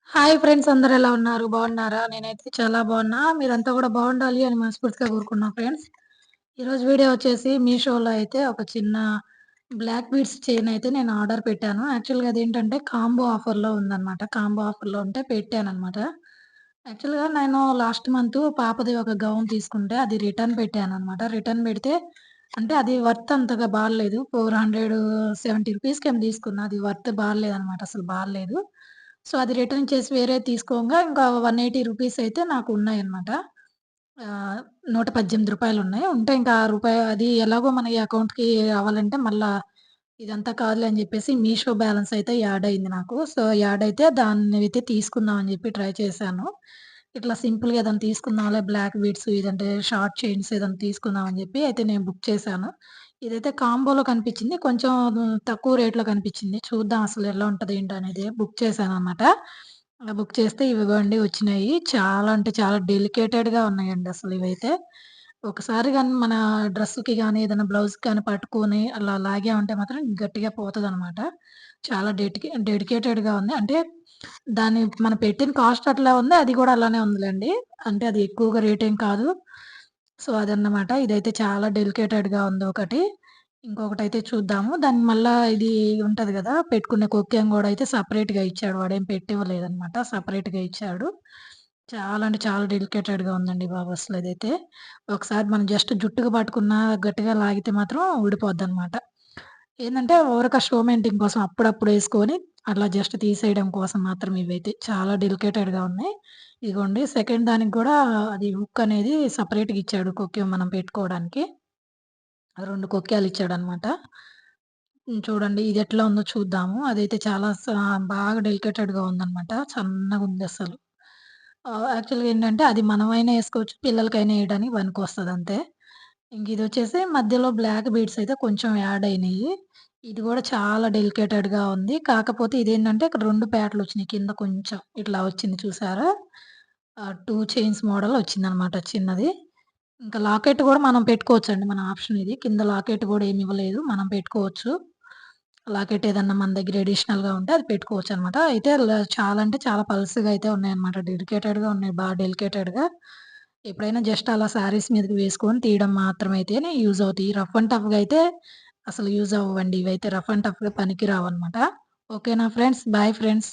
Hi friends, అందరూ ఎలా ఉన్నారు? బాగున్నారా? నేనైతే చాలా బాగున్నా. మీరంతా కూడా బాగుండాలి అని మనస్ఫూర్తిగా కోరుకున్నా ఫ్రెండ్స్. ఈరోజు వీడియో వచ్చేసి మీషోలో అయితే ఒక చిన్న బ్లాక్ బీడ్స్ చైన్ అయితే నేను ఆర్డర్ పెట్టాను. యాక్చువల్‌గా అదేంటంటే కాంబో ఆఫర్‌లో ఉందన్నమాట. కాంబో ఆఫర్‌లో ఉంటే పెట్టానన్నమాట. యాక్చువల్‌గా నేను లాస్ట్ మంత్ పాపది ఒక గౌన్ తీసుకుంటే అది రిటర్న్ పెట్టానన్నమాట. రిటర్న్ పెడితే అంటే అది వర్త్ అంతగా బాలేదు. 470 రూపీస్‌కేమో తీసుకున్నా. అది వర్త్ బాలేదన్నమాట. అసలు బాలేదు. సో, అది రిటర్న్ చేసి వేరేది తీసుకోంగా ఇంకా 180 రూపీస్ అయితే నాకు ఉన్నాయన్నమాట. ఆహ్, రూ. 118 ఉన్నాయి. ఉంటే ఇంకా రూపాయి అది ఎలాగో మన అకౌంట్‌కి రావాలంటే మళ్ళా ఇదంతా కాదులే అని జెప్పేసి మీషో బ్యాలెన్స్ అయితే యాడ్ అయింది నాకు. సో, యాడ్ అయితే దాన్నయితే తీసుకుందాం అని జెప్పి ట్రై చేశాను. ఇట్లా సింపుల్‌గా ఏదైనా తీసుకుందాంలే బ్లాక్ బీడ్స్ ఇదంటే షార్ట్ చైన్స్ ఏదైనా తీసుకుందాం అని జెప్పి అయితే నేను బుక్ చేశాను. ఇదైతే కాంబోలో కనిపించింది. కొంచెం తక్కువ రేట్‌లో కనిపించింది. చూద్దాం అసలు ఎలా ఉంటది ఏంటనేది బుక్ చేశాననమాట. బుక్ చేస్తే ఇవిగోండి వచ్చినాయి. చాలా అంటే చాలా డెలికేటెడ్‌గా ఉన్నాయండి అసలు ఇవైతే. ఒకసారి గాని మన డ్రెస్‌కి గాని, ఏదైనా బ్లౌజ్‌కి గాని పట్టుకొని అలా లాగామంటే మాత్రం గట్టిగా పోతదనమాట. చాలా డెడికేటెడ్‌గా ఉంది. అంటే మనం పెట్టిన కాస్ట్ అట్లా ఉంది. అది గూడా అలానే ఉందిలెండి. అంటే అది ఎక్కువగా రేటేం కాదు. సో, అదన్నమాట. ఇదైతే చాలా డెలికేటెడ్‌గా ఉందొకటి. ఇంకొకటైతే చూద్దాము. దాన్ని మళ్ళా ఇది ఉంటది గదా! పెట్టుకునే కొక్కెం గూడా అయితే సెపరేట్‌గా ఇచ్చాడు. వాడేం పెట్టివ్వలేదనమాట. సెపరేట్‌గా ఇచ్చాడు. చాలా అంటే చాలా డెలికేటెడ్‌గా ఉందండి బాబు అసలిదైతే. ఒకసారి మనం జస్ట్ జుట్టుకి పట్టుకున్నా గట్టిగా లాగితే మాత్రం ఊడిపోద్దనమాట. ఏందంటే ఊరక షో మెయింటైన్ కోసం అప్పుడప్పుడేసుకొని అట్లా జస్ట్ తీసేయడం కోసం మాత్రం ఇవైతే. చాలా డెలికేటెడ్‌గా ఉన్నాయి. ఇగోండి సెకండ్ దానికి గూడా అది హుక్ అనేది సెపరేట్‌గా ఇచ్చాడు కొక్కెం మనం పెట్టుకోవడానికి. 2 కొక్కేలిచ్చాడనమాట. చూడండి ఇదెట్లా ఉందో చూద్దాము. అదైతే చాలా బాగా డెలికేటెడ్‌గా ఉందనమాట. సన్నగుందసలు. యాక్చువల్‌గా ఏంటంటే అది మనమైనా ఏసుకోవచ్చు, పిల్లలకైనా ఎయడానికి పనికొస్తదంతే. ఇంకిదొచ్చేసి మధ్యలో బ్లాక్ బీడ్స్ అయితే కొంచెం యాడ్ అయినియి. ఇది గూడా చాలా డెలికేటెడ్‌గా ఉంది. కాకపోతే ఇదేంటంటే ఇక్కడ 2 పేటలొచ్చినియి. కింద కొంచెం ఇట్లా వచ్చింది చూసారా? 2 చైన్స్ మోడల్ వచ్చిందనమాట చిన్నది. ఇంకా లాకెట్ గూడా మనం పెట్టుకోవచ్చండి. మన ఆప్షన్ ఇది. కింద లాకెట్ గూడా ఏమివ్వలేదు. మనం పెట్టుకోవచ్చు. లాకెట్ ఏదన్నా మన దగ్గర అడిషనల్‌గా ఉంటే అది పెట్టుకోవచ్చనమాట. అయితే చాలా అంటే చాలా పల్చగా అయితే ఉన్నాయన్నమాట. డెలికేటెడ్‌గా ఉన్నాయి. డెలికేటెడ్‌గా. ఎప్పుడైనా జస్ట్ అలా శారీస్ మీదకి వేసుకొని తీయడం మాత్రమైతేనే యూజ్ అవుతాయి. రఫ్ అండ్ టఫ్‌గా అయితే అసలు యూజ్ అవ్వవండి. ఇవైతే రఫ్ అండ్ టఫ్‌గా పనికి రావన్నమాట. ఓకేనా ఫ్రెండ్స్. Bye friends.